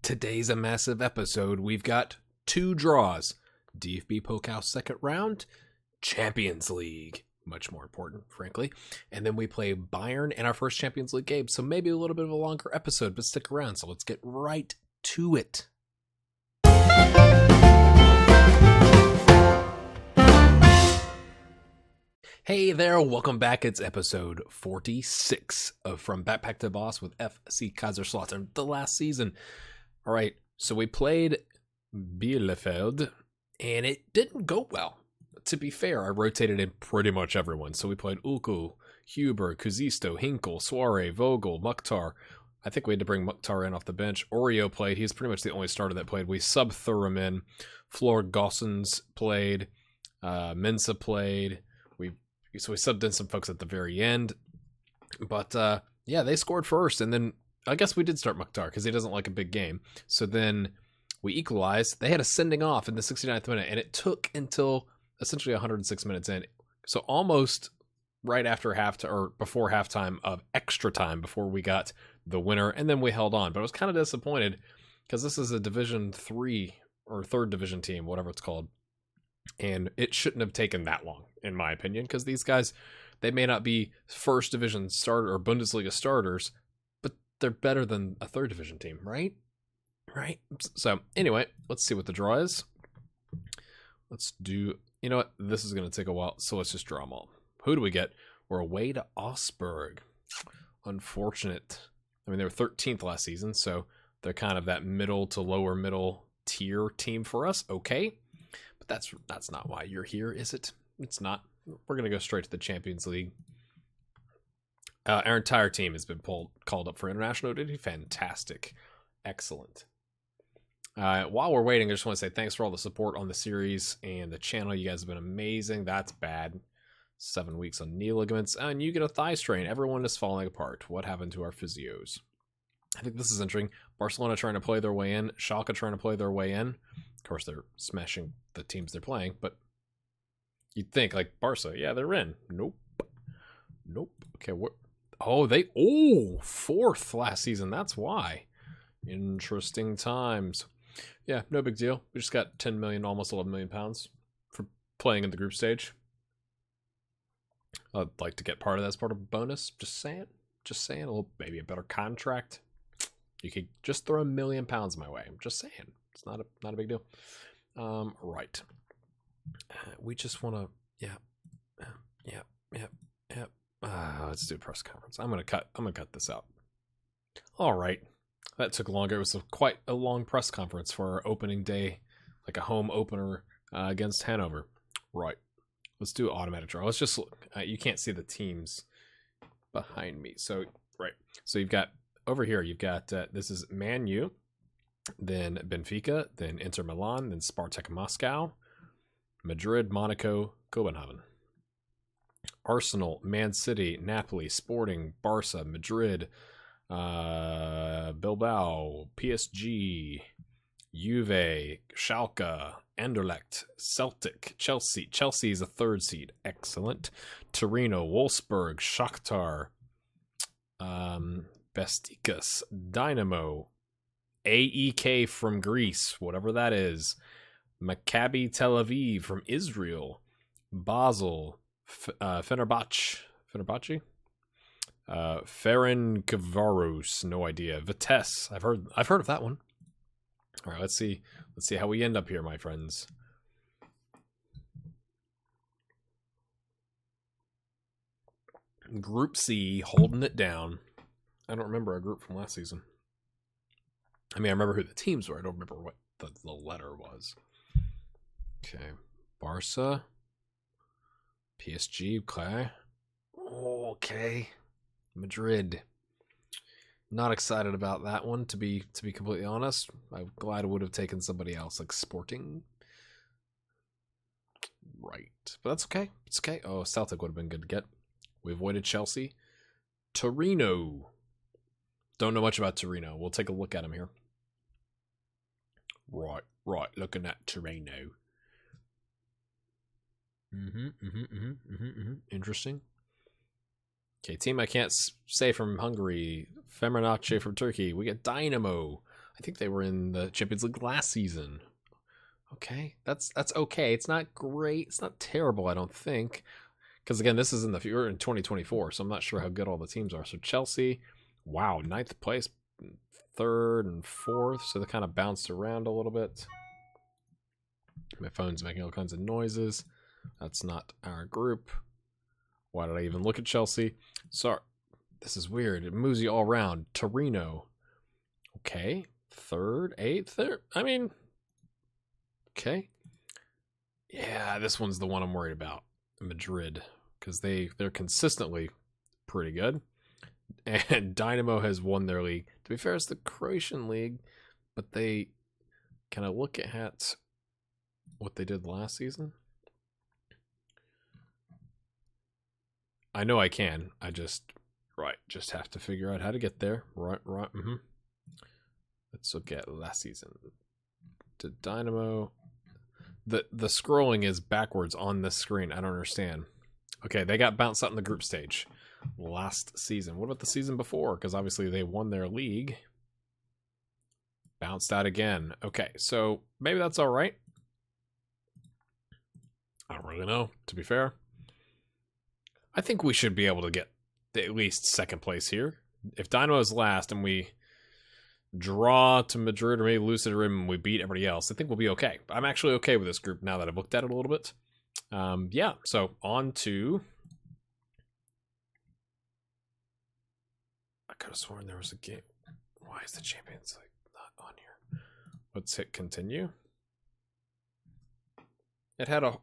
Today's a massive episode. We've got 2 draws. DFB-Pokal second round, Champions League. Much more important, frankly. And then we play Bayern in our first Champions League game. So maybe a little bit of a longer episode, but stick around. So let's get right to it. Hey there, welcome back. It's episode 46 of From Backpack to Boss with FC Kaiserslautern, the last season. All right, so we played Bielefeld, and it didn't go well. To be fair, I rotated in pretty much everyone. So we played Ulku, Huber, Kuzisto, Hinkle, Soare, Vogel, Mukhtar. I think we had to bring Mukhtar in off the bench. Oreo played. He's pretty much the only starter that played. We sub-threw him in. Flor Gossens played. Mensa played. So we subbed in some folks at the very end. But, yeah, they scored first. And then I guess we did start Mukhtar because he doesn't like a big game. So then we equalized. They had a sending off in the 69th minute. And it took until essentially 106 minutes in. So almost right after halftime or before halftime of extra time before we got the winner. And then we held on. But I was kind of disappointed because this is a Division 3 or 3rd Division team, whatever it's called. And it shouldn't have taken that long, in my opinion, because these guys, they may not be first division starter or Bundesliga starters, but they're better than a 3rd division team, right? Right? So, anyway, let's see what the draw is. Let's do, you know what? This is going to take a while, so let's just draw them all. Who do we get? We're away to Augsburg. Unfortunate. I mean, they were 13th last season, so they're kind of that middle to lower middle tier team for us. Okay. But that's not why you're here, is it? It's not. We're going to go straight to the Champions League. Our entire team has been called up for international duty. Fantastic. Excellent. While we're waiting, I just want to say thanks for all the support on the series and the channel. You guys have been amazing. That's bad. 7 weeks on knee ligaments. And you get a thigh strain. Everyone is falling apart. What happened to our physios? I think this is interesting. Barcelona trying to play their way in. Schalke trying to play their way in. Of course, they're smashing the teams they're playing, but you'd think, like, Barca, yeah, they're in. Nope. Okay, what? Oh, 4th last season. That's why. Interesting times. Yeah, no big deal. We just got 10 million, almost 11 million pounds for playing in the group stage. I'd like to get part of that as part of a bonus. Just saying. A little, maybe a better contract. You could just throw £1 million my way. I'm just saying. It's not a big deal. Right. We just want to, yeah. Let's do a press conference. I'm gonna cut this out. All right. That took longer. It was quite a long press conference for our opening day, like a home opener against Hanover. Right. Let's do automatic draw. Let's just look. You can't see the teams behind me. So, right. So you've got over here. You've got this is Man U. Then Benfica, then Inter Milan, then Spartak Moscow, Madrid, Monaco, Copenhagen. Arsenal, Man City, Napoli, Sporting, Barca, Madrid, Bilbao, PSG, Juve, Schalke, Anderlecht, Celtic, Chelsea. Chelsea is a 3rd seed. Excellent. Torino, Wolfsburg, Shakhtar, Besiktas, Dynamo, AEK from Greece, whatever that is. Maccabi Tel Aviv from Israel. Basel. Fenerbahce. Ferencvaros, no idea. Vitesse. I've heard of that one. All right, let's see how we end up here, my friends. Group C, holding it down. I don't remember our group from last season. I mean, I remember who the teams were. I don't remember what the letter was. Okay. Barca. PSG. Okay. Okay. Madrid. Not excited about that one, to be completely honest. I'm glad I would have taken somebody else, like Sporting. Right. But that's okay. It's okay. Oh, Celtic would have been good to get. We avoided Chelsea. Torino. Don't know much about Torino. We'll take a look at him here. Right. Looking at Torino. Interesting. Okay, team I can't say from Hungary. Fenerbahce from Turkey. We get Dynamo. I think they were in the Champions League last season. Okay, that's okay. It's not great. It's not terrible, I don't think. Because again, this is we're in 2024, so I'm not sure how good all the teams are. So Chelsea, wow, 9th place, 3rd and 4th, so they kind of bounced around a little bit. My phone's making all kinds of noises. That's not our group. Why did I even look at Chelsea? Sorry, this is weird. It moves you all around. Torino, okay, 3rd, 8th. I mean, okay, yeah, this one's the one I'm worried about. Madrid, because they're consistently pretty good, and Dynamo has won their league. To be fair, it's the Croatian league, but they can I look at what they did last season? I know I can. I just have to figure out how to get there. Right. Let's look at last season. To Dynamo. The scrolling is backwards on this screen. I don't understand. Okay, they got bounced out in the group stage last season. What about the season before? Because obviously they won their league. Bounced out again. Okay, so maybe that's all right. I don't really know, to be fair. I think we should be able to get at least 2nd place here. If Dynamo is last and we draw to Madrid or maybe lose to Madrid and we beat everybody else, I think we'll be okay. I'm actually okay with this group now that I've looked at it a little bit. Yeah, so on to... I could have sworn there was a game. Why is the Champions League not on here? Let's hit continue. It had a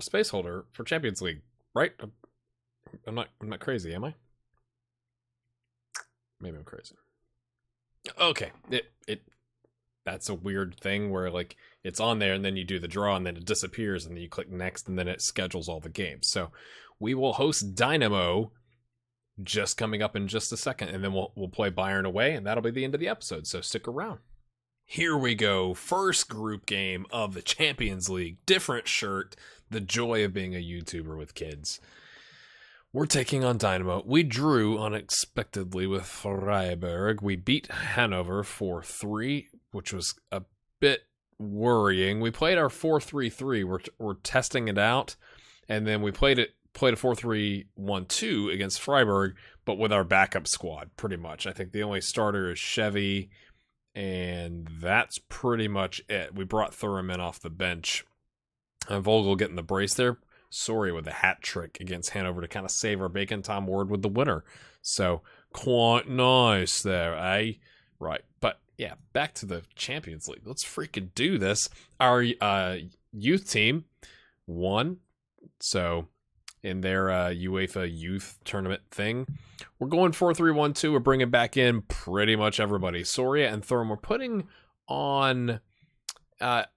space holder for Champions League, right? I'm not crazy, am I? Maybe I'm crazy. Okay, that's a weird thing where like it's on there and then you do the draw and then it disappears and then you click next and then it schedules all the games. So we will host Dynamo just coming up in just a second, and then we'll play Bayern away, and that'll be the end of the episode. So stick around. Here we go. First group game of the Champions League. Different shirt. The joy of being a YouTuber with kids. We're taking on Dynamo. We drew unexpectedly with Freiburg. We beat Hanover 4-3, which was a bit worrying. We played our 4-3-3. We're testing it out, and then we played a 4-3-1-2 against Freiburg, but with our backup squad, pretty much. I think the only starter is Chevy, and that's pretty much it. We brought Thuram in off the bench. Vogel getting the brace there. Sorry, with a hat trick against Hanover to kind of save our bacon. Tom Ward with the winner. So, quite nice there, eh? Right. But, yeah, back to the Champions League. Let's freaking do this. Our youth team won. So, in their UEFA youth tournament thing, we're going 4-3-1-2. We're bringing back in pretty much everybody. Soria and Thuram. We're putting on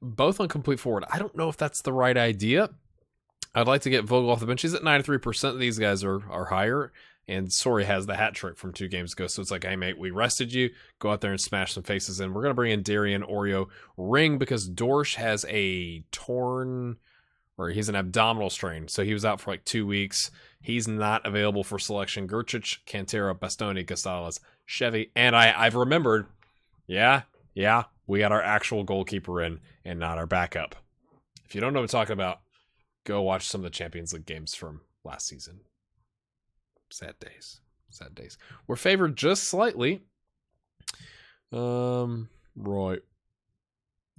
both on complete forward. I don't know if that's the right idea. I'd like to get Vogel off the bench. He's at 93%. These guys are higher. And Soria has the hat trick from 2 games ago. So it's like, hey, mate, we rested you. Go out there and smash some faces in. We're going to bring in Darian Oreo Ring because Dorsch has a he's an abdominal strain. So he was out for like 2 weeks. He's not available for selection. Gerchich, Cantera, Bastoni, Casales, Chevy. And I've remembered, yeah, we got our actual goalkeeper in and not our backup. If you don't know what I'm talking about, go watch some of the Champions League games from last season. Sad days. We're favored just slightly. Right.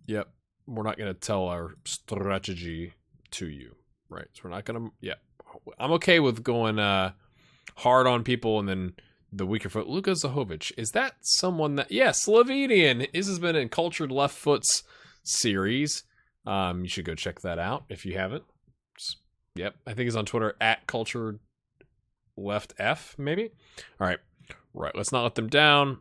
Yep. We're not going to tell our strategy to you. Right. So we're not going to... Yeah. I'm okay with going hard on people and then the weaker foot. Luka Zahovic. Is that someone that... Yeah, Slovenian. This has been in Cultured Left Foot's series. You should go check that out if you haven't. Yep, I think he's on Twitter at Cultured Left F, maybe. All right, let's not let them down.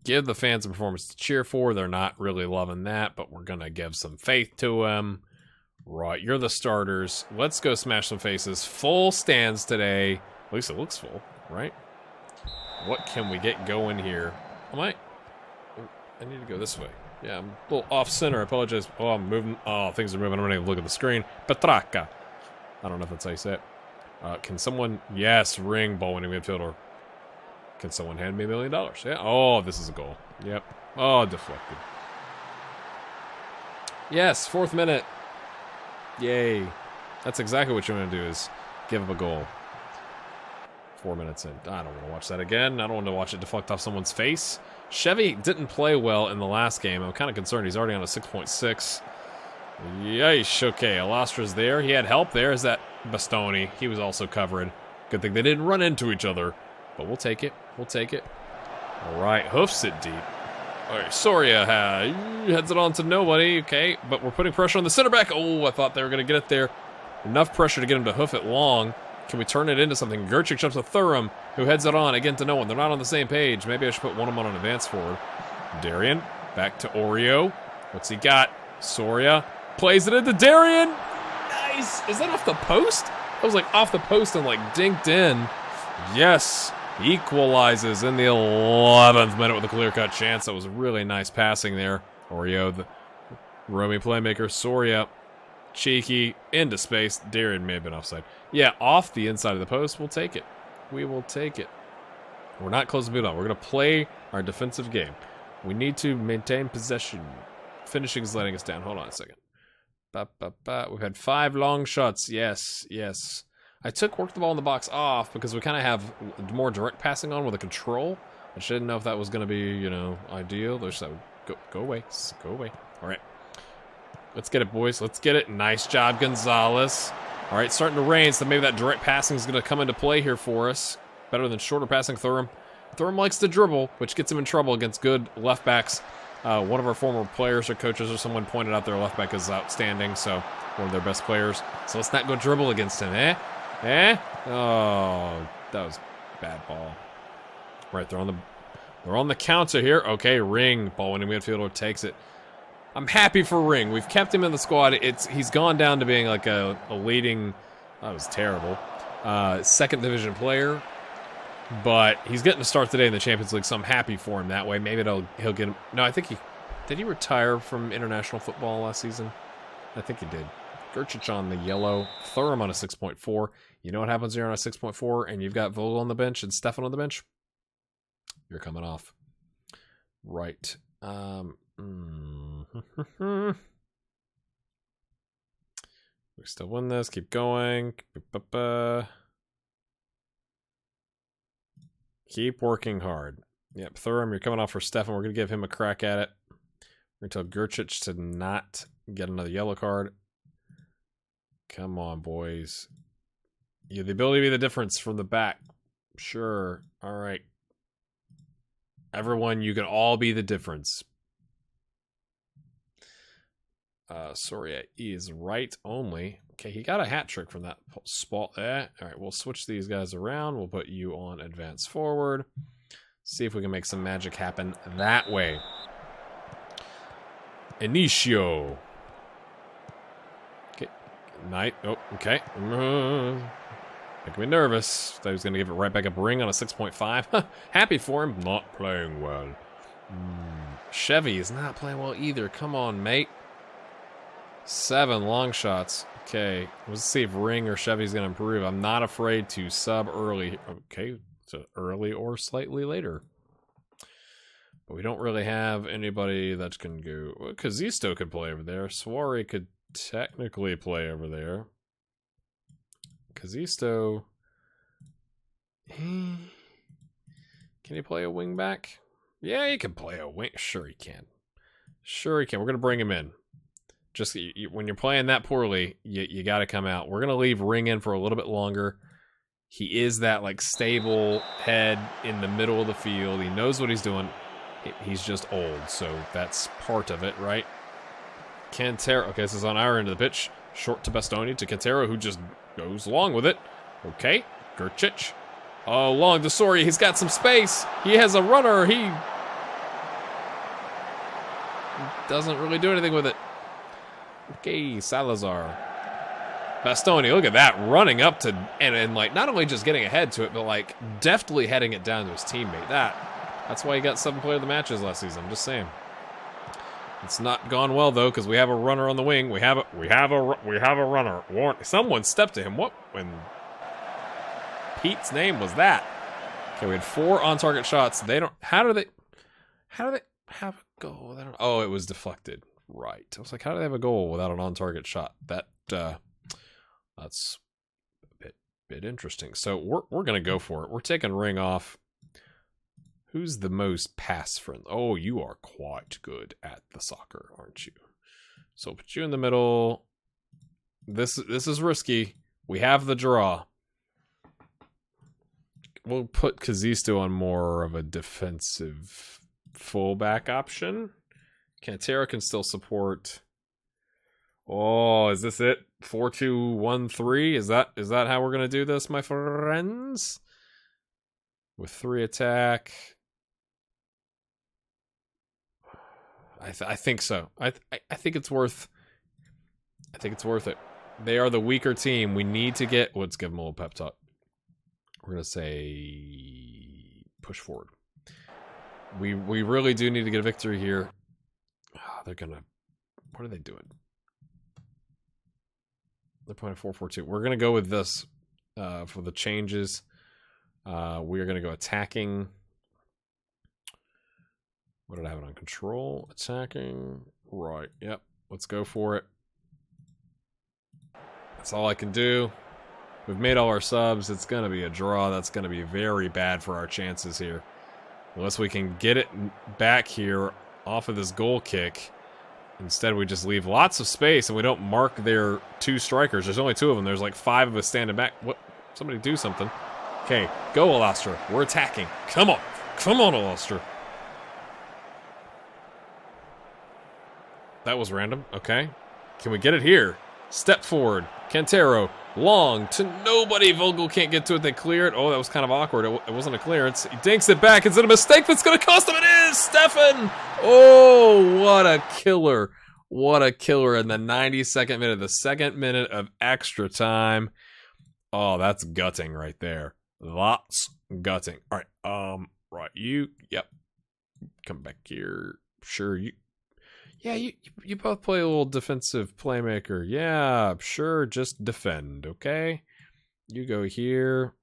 Give the fans a performance to cheer for. They're not really loving that, but we're gonna give some faith to them. Right, you're the starters. Let's go smash some faces. Full stands today. At least it looks full, right? What can we get going here? I need to go this way. Yeah, I'm a little off-center. I apologize. Oh, I'm moving. Oh, things are moving. I'm going to look at the screen. Petraka. I don't know if that's how you say it. Can someone... Yes, Ring, ball-winning midfielder. Can someone hand me $1 million? Yeah. Oh, this is a goal. Yep. Oh, deflected. Yes, 4th minute. Yay. That's exactly what you want to do, is give up a goal. 4 minutes in. I don't want to watch that again. I don't want to watch it deflect off someone's face. Chevy didn't play well in the last game. I'm kind of concerned. He's already on a 6.6. Yeesh. Okay, Alastra's there. He had help there. Is that Bastoni? He was also covered. Good thing they didn't run into each other. But we'll take it. We'll take it. All right, hoofs it deep. All right, Soria heads it on to nobody. Okay, but we're putting pressure on the center back. Oh, I thought they were going to get it there. Enough pressure to get him to hoof it long. Can we turn it into something? Gerchik jumps to Thuram, who heads it on again to no one. They're not on the same page. Maybe I should put one of them on an advance forward. Darian, back to Oreo. What's he got? Soria plays it into Darian. Nice. Is that off the post? That was like off the post and like dinked in. Yes. Equalizes in the 11th minute with a clear-cut chance. That was really nice passing there. Oreo, the roaming playmaker. Soria, cheeky, into space. Darian may have been offside. Yeah, off the inside of the post. We'll take it. We will take it. We're not closing it on. We're going to play our defensive game. We need to maintain possession. Finishing is letting us down. Hold on a second. We've had 5 long shots. Yes, yes. I took work the ball in the box off because we kind of have more direct passing on with a control. I just didn't know if that was going to be, you know, ideal. There's that. Go away. Go away. All right. Let's get it, boys. Let's get it. Nice job, Gonzalez. All right, starting to rain, so maybe that direct passing is going to come into play here for us. Better than shorter passing, Thuram. Thuram likes to dribble, which gets him in trouble against good left backs. One of our former players or coaches or someone pointed out their left back is outstanding, so one of their best players. So let's not go dribble against him, eh? Eh? Oh, that was bad ball. Right, they're on the counter here. Okay, Ring, ball winning midfielder takes it. I'm happy for Ring. We've kept him in the squad. He's gone down to being like a leading. That was terrible. 2nd division player, but he's getting a start today in the Champions League, so I'm happy for him that way. Maybe he'll get him. No, I think did he retire from international football last season? I think he did. Gerchich on the yellow, Thuram on a 6.4. You know what happens here on a 6.4 and you've got Vogel on the bench and Stefan on the bench? You're coming off. Right. We still win this. Keep going. Keep working hard. Yep, Thuram, you're coming off for Stefan. We're going to give him a crack at it. We're going to tell Gerchich to not get another yellow card. Come on, boys. You have the ability to be the difference from the back. Sure. All right. Everyone, you can all be the difference. Soria is right only. Okay, he got a hat trick from that spot there. All right, we'll switch these guys around. We'll put you on advance forward. See if we can make some magic happen that way. Inicio. Okay. Knight. Oh, okay. Making me nervous. Thought he was going to give it right back up. Ring on a 6.5. Happy for him. Not playing well. Chevy is not playing well either. Come on, mate. 7 long shots. Okay. Let's see if Ring or Chevy's going to improve. I'm not afraid to sub early. Okay. So early or slightly later. But we don't really have anybody that can go. Well, Kazisto could play over there. Suari could technically play over there. Kazisto. Can he play a wing back? Yeah, he can play a wing. Sure he can. Sure he can. We're going to bring him in. Just when you're playing that poorly, you got to come out. We're going to leave Ring in for a little bit longer. He is that like stable head in the middle of the field. He knows what he's doing. He's just old, so that's part of it, right? Cantero. Okay, this is on our end of the pitch. Short to Bastoni to Cantero, who just goes along with it. Okay, Gerchich. Oh, long to Soria. He's got some space. He has a runner. He doesn't really do anything with it. Okay, Salazar. Bastoni, look at that, running up to, and like, not only just getting ahead to it, but like, deftly heading it down to his teammate. That's why he got 7 player of the matches last season, I'm just saying. It's not gone well, though, because we have a runner on the wing. We have a runner. Someone stepped to him. What in Pete's name was that? Okay, we had 4 on-target shots. They don't, how do they, have a goal without? Oh, it was deflected. Right. I was like, how do they have a goal without an on-target shot? That's a bit interesting. So we're gonna go for it. We're taking Ring off. Who's the most pass friendly? Oh, you are quite good at the soccer, aren't you? So put you in the middle. This is risky. We have the draw. We'll put Kazisto on more of a defensive fullback option. Cantero can still support. Oh, is this it? 4-2-1-3? Is that how we're gonna do this, my friends? With 3 attack. I think so. I think it's worth. I think it's worth it. They are the weaker team. We need to get. Let's give them a little pep talk. We're gonna say push forward. We really do need to get a victory here. Oh, they're gonna. What are they doing? They're playing 4-4-2. We're gonna go with this for the changes. We are gonna go attacking. What did I have it on? Control, attacking. Right. Yep. Let's go for it. That's all I can do. We've made all our subs. It's going to be a draw. That's going to be very bad for our chances here. Unless we can get it back here off of this goal kick. Instead, we just leave lots of space and we don't mark their 2 strikers. There's only 2 of them. There's like 5 of us standing back. What? Somebody do something. Okay, go, Alastra. We're attacking. Come on. Come on, Alastra. That was random. Okay. Can we get it here? Step forward. Cantero. Long to nobody. Vogel can't get to it. They clear it. Oh, that was kind of awkward. It wasn't a clearance. He dinks it back. Is it a mistake that's going to cost him? It is! Stefan! Oh, what a killer. What a killer in the 92nd minute. The 2nd minute of extra time. Oh, that's gutting right there. Lots gutting. All right. Right. Yep. Come back here. Sure. Yeah, you both play a little defensive playmaker. Yeah, sure, just defend, okay? You go here.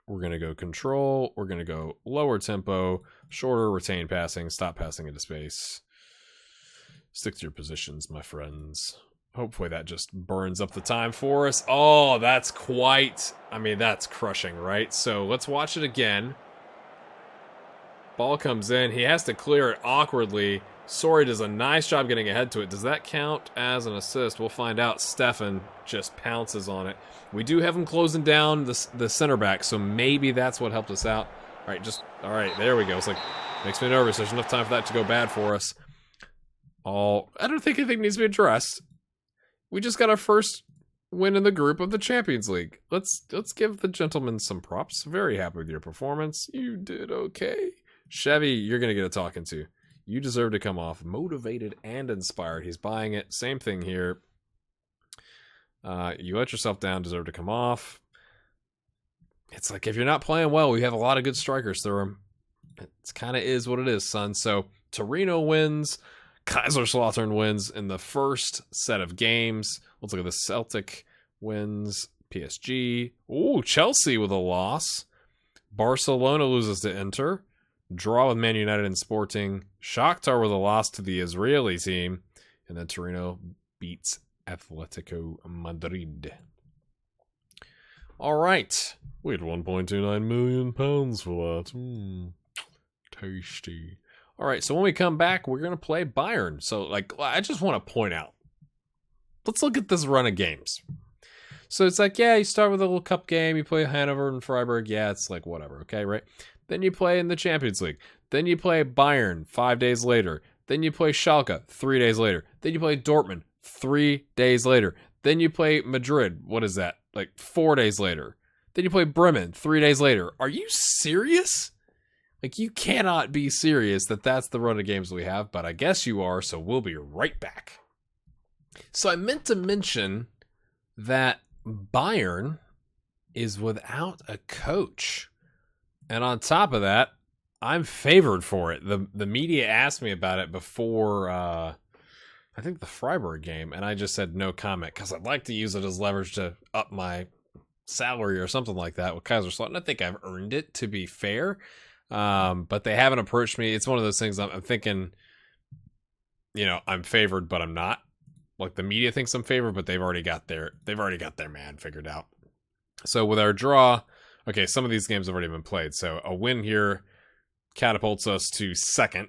We're going to go control. We're going to go lower tempo, shorter retain passing, stop passing into space. Stick to your positions, my friends. Hopefully that just burns up the time for us. Oh, that's that's crushing, right? So let's watch it again. Ball comes in. He has to clear it awkwardly. Sori does a nice job getting ahead to it. Does that count as an assist? We'll find out. Stefan just pounces on it. We do have him closing down the center back, so maybe that's what helped us out. All right, there we go. It's like, makes me nervous. There's enough time for that to go bad for us. I don't think anything needs to be addressed. We just got our first win in the group of the Champions League. Let's give the gentleman some props. Very happy with your performance. You did okay. Chevy, you're going to get a talking to. You deserve to come off motivated and inspired. He's buying it. Same thing here. You let yourself down, deserve to come off. It's like if you're not playing well, we have a lot of good strikers through him. It kind of is what it is, son. So Torino wins. Kaiserslautern wins in the first set of games. Let's look at the Celtic wins. PSG. Ooh, Chelsea with a loss. Barcelona loses to Inter. Draw with Man United and Sporting. Shakhtar with a loss to the Israeli team. And then Torino beats Atletico Madrid. All right. We had £1.29 million for that. Tasty. All right, so when we come back, we're going to play Bayern. So, I just want to point out. Let's look at this run of games. So it's like, yeah, you start with a little cup game. You play Hanover and Freiburg. Yeah, it's like whatever, okay, right? Then you play in the Champions League. Then you play Bayern 5 days later. Then you play Schalke 3 days later. Then you play Dortmund 3 days later. Then you play Madrid. What is that? 4 days later. Then you play Bremen 3 days later. Are you serious? You cannot be serious that that's the run of games we have, but I guess you are, so we'll be right back. So I meant to mention that Bayern is without a coach. And on top of that, I'm favored for it. The media asked me about it before, I think the Freiburg game, and I just said no comment because I'd like to use it as leverage to up my salary or something like that with Kaiserslautern. I think I've earned it, to be fair. But they haven't approached me. It's one of those things I'm thinking, I'm favored, but I'm not. Like the media thinks I'm favored, but they've already got their man figured out. So with our draw, okay, some of these games have already been played. So a win here catapults us to second,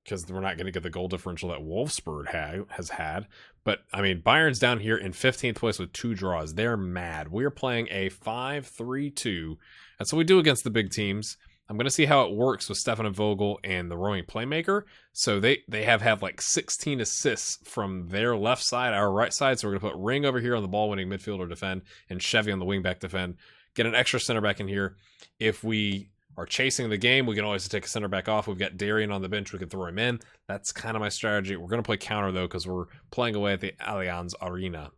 because we're not going to get the goal differential that Wolfsburg has had. But, I mean, Bayern's down here in 15th place with 2 draws. They're mad. We're playing a 5-3-2. That's what we do against the big teams. I'm going to see how it works with Stefan and Vogel and the roaming playmaker. So they have had like 16 assists from their left side, our right side. So we're going to put Ring over here on the ball-winning midfielder defend and Chevy on the wingback defend. Get an extra center back in here. If we are chasing the game, we can always take a center back off. We've got Darien on the bench. We can throw him in. That's kind of my strategy. We're going to play counter, though, because we're playing away at the Allianz Arena.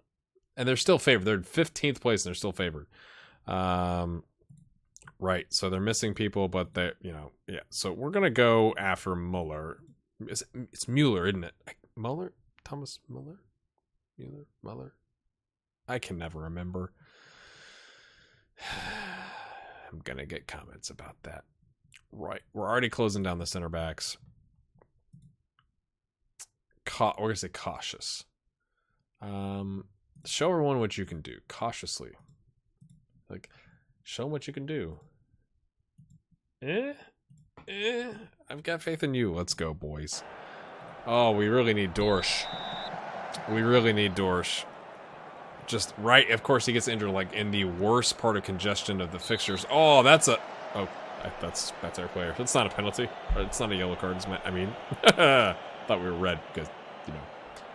And they're still favored. They're in 15th place, and they're still favored. Right, so they're missing people, but they're, yeah. So we're going to go after Muller. It's Mueller, isn't it? Muller? Thomas Muller? Muller? I can never remember. I'm going to get comments about that. Right. We're already closing down the center backs. We're going to say cautious. Show everyone what you can do. Cautiously. Like, show them what you can do. I've got faith in you. Let's go, boys. Oh, we really need Dorsch. Just right, of course he gets injured like in the worst part of congestion of the fixtures. Oh, that's our player. It's not a penalty. Or it's not a yellow card. I mean, thought we were red because,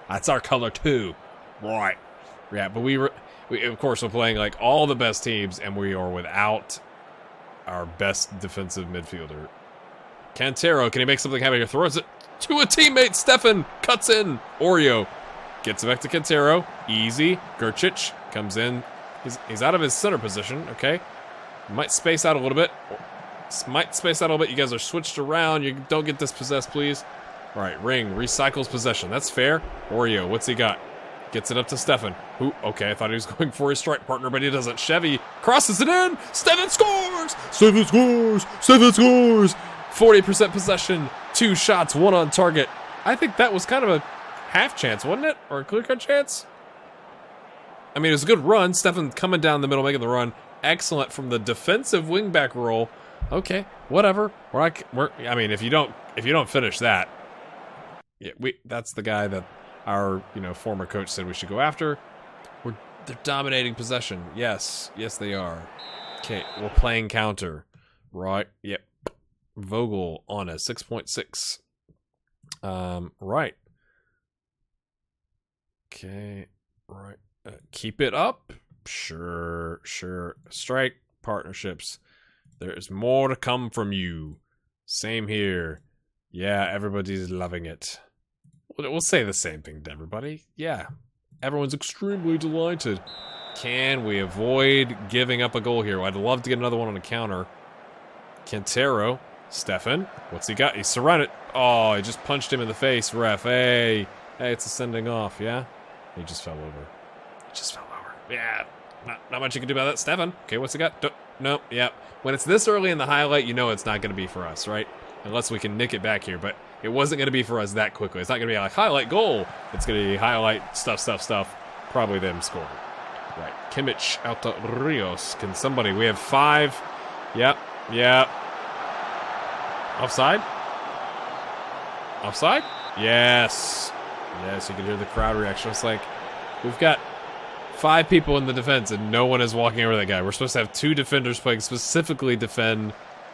that's our color too. Right. Yeah, but we of course we're playing like all the best teams and we are without our best defensive midfielder. Cantero, can he make something happen here? Throws it to a teammate. Stefan cuts in. Oreo gets it back to Cantero. Easy. Gerchich comes in. He's out of his center position. Okay. Might space out a little bit. You guys are switched around. You don't get dispossessed, please. All right. Ring recycles possession. That's fair. Oreo, what's he got? Gets it up to Stefan. Okay, I thought he was going for his strike partner, but he doesn't. Chevy crosses it in. Stefan scores! 40% possession. 2 shots, 1 on target. I think that was kind of a half chance, wasn't it? Or a clear-cut chance? I mean, it was a good run. Stefan coming down the middle, making the run. Excellent from the defensive wingback role. Okay, whatever. I mean, if you don't finish that, yeah, that's the guy that our former coach said we should go after. They're dominating possession. Yes, they are. Okay, we're playing counter. Right. Yep. Vogel on a 6.6. Right. Okay. Right. Keep it up. Sure. Strike partnerships. There is more to come from you. Same here. Yeah, everybody's loving it. We'll say the same thing to everybody. Yeah. Everyone's extremely delighted. Can we avoid giving up a goal here? I'd love to get another one on a counter. Cantero. Stefan. What's he got? He's surrounded. Oh, he just punched him in the face, ref. Hey, it's a sending off, yeah? He just fell over. Yeah. Not much you can do about that. Stefan. Okay, what's he got? No, yeah. When it's this early in the highlight, it's not going to be for us, right? Unless we can nick it back here, but it wasn't going to be for us that quickly. It's not going to be like highlight goal. It's going to be highlight stuff. Probably them scoring. Right. Kimmich out to Rios. Can somebody? We have 5. Yep. Offside? Yes. You can hear the crowd reaction. It's like we've got 5 people in the defense and no one is walking over that guy. We're supposed to have 2 defenders playing specifically defend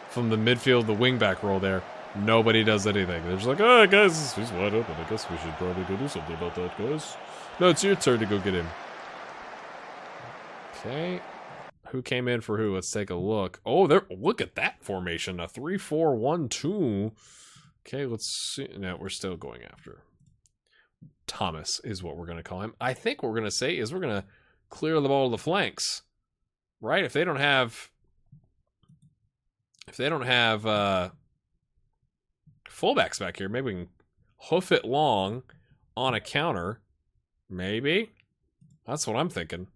from the midfield, the wingback role there. Nobody does anything. They're just like, oh, guys, he's wide open. I guess we should probably go do something about that, guys. No, it's your turn to go get him. Okay. Who came in for who? Let's take a look. Oh, look at that formation. A 3-4-1-2. Okay, let's see. No, we're still going after. Thomas is what we're going to call him. I think what we're going to say is we're going to clear the ball to the flanks. Right? If they don't have fullbacks back here, maybe we can hoof it long on a counter. Maybe. That's what I'm thinking.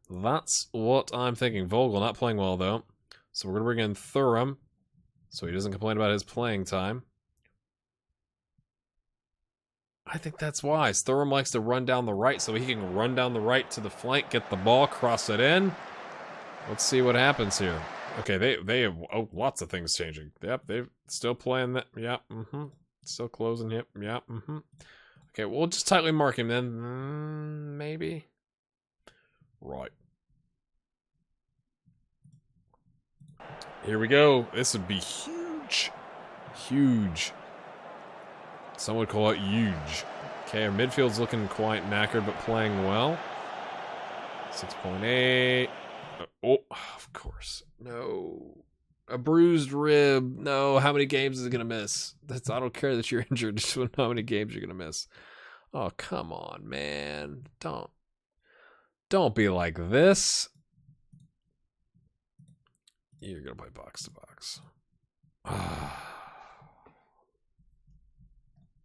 Vogel not playing well, though. So we're going to bring in Thuram. so he doesn't complain about his playing time. I think that's wise. Thuram likes to run down the right, so he can run down the right to the flank, get the ball, cross it in. Let's see what happens here. Okay, they have lots of things changing. Yep, they're still playing that. Yep, still closing. Yep, Okay, we'll just tightly mark him then. Maybe. Right. Here we go. This would be huge. Huge. Some would call it huge. Okay, our midfield's looking quite knackered, but playing well. 6.8. Oh, of course. No. A bruised rib. No, how many games is it going to miss? I don't care that you're injured. Just want to know how many games you're going to miss. Oh, come on, man. Don't be like this. You're going to play box to box.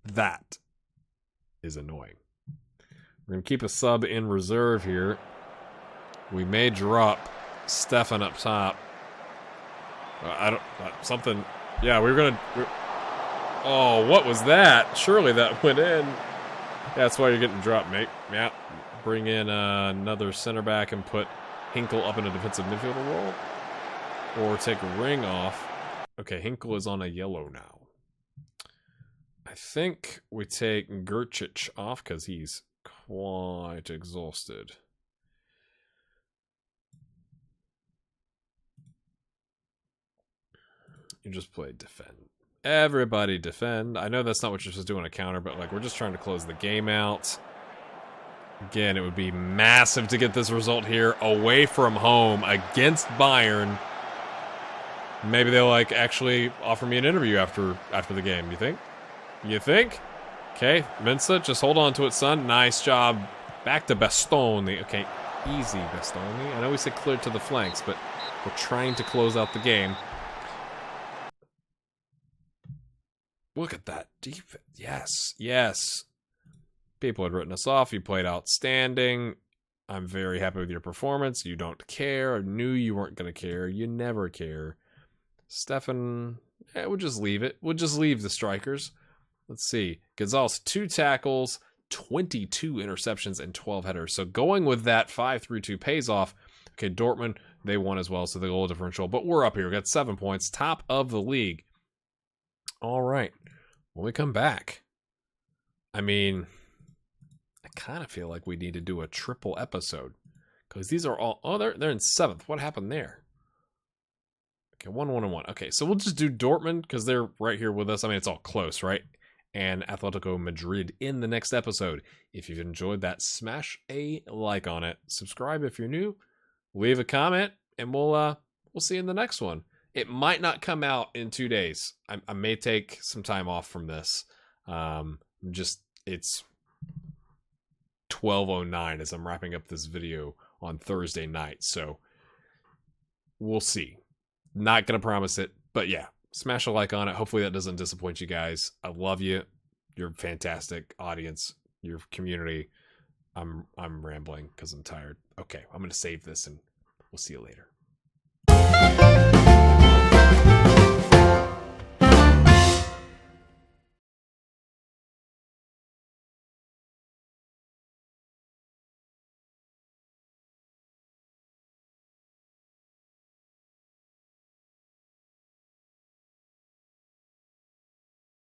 That is annoying. We're going to keep a sub in reserve here. We may drop Stefan up top. Something. Yeah, we were going to. Oh, what was that? Surely that went in. That's why you're getting dropped, mate. Yeah. Bring in another center back and put Hinkle up in a defensive midfielder role. Or take Ring off. Okay, Hinkle is on a yellow now. I think we take Gerchich off because he's quite exhausted. You just play defend. Everybody defend. I know that's not what you're supposed to do on a counter, but like we're just trying to close the game out. Again, it would be massive to get this result here away from home against Bayern. Maybe they'll like actually offer me an interview after the game. You think? You think? Okay, Mensa, just hold on to it, son. Nice job. Back to Bastoni. Okay, easy, Bastoni. I know we said clear to the flanks, but we're trying to close out the game. Look at that defense. Yes, yes. People had written us off. You played outstanding. I'm very happy with your performance. You don't care. I knew you weren't going to care. You never care. Stefan, we'll just leave it. We'll just leave the strikers. Let's see. Gonzalez, 2 tackles, 22 interceptions, and 12 headers. So going with that 5-3-2 pays off. Okay, Dortmund, they won as well, so the goal differential. But we're up here. We got 7 points, top of the league. All right. When we come back, I mean, I kind of feel like we need to do a triple episode. Because these are all... Oh, they're in 7th. What happened there? Okay, 1-1-1. Okay, so we'll just do Dortmund because they're right here with us. I mean, it's all close, right? And Atletico Madrid in the next episode. If you've enjoyed that, smash a like on it. Subscribe if you're new. Leave a comment, and we'll see you in the next one. It might not come out in 2 days. I may take some time off from this. It's 12:09 as I'm wrapping up this video on Thursday night, so we'll see. Not gonna promise it, but yeah, smash a like on it. Hopefully that doesn't disappoint you guys. I love you. You're a fantastic audience. Your community. I'm rambling because I'm tired. Okay, I'm gonna save this and we'll see you later.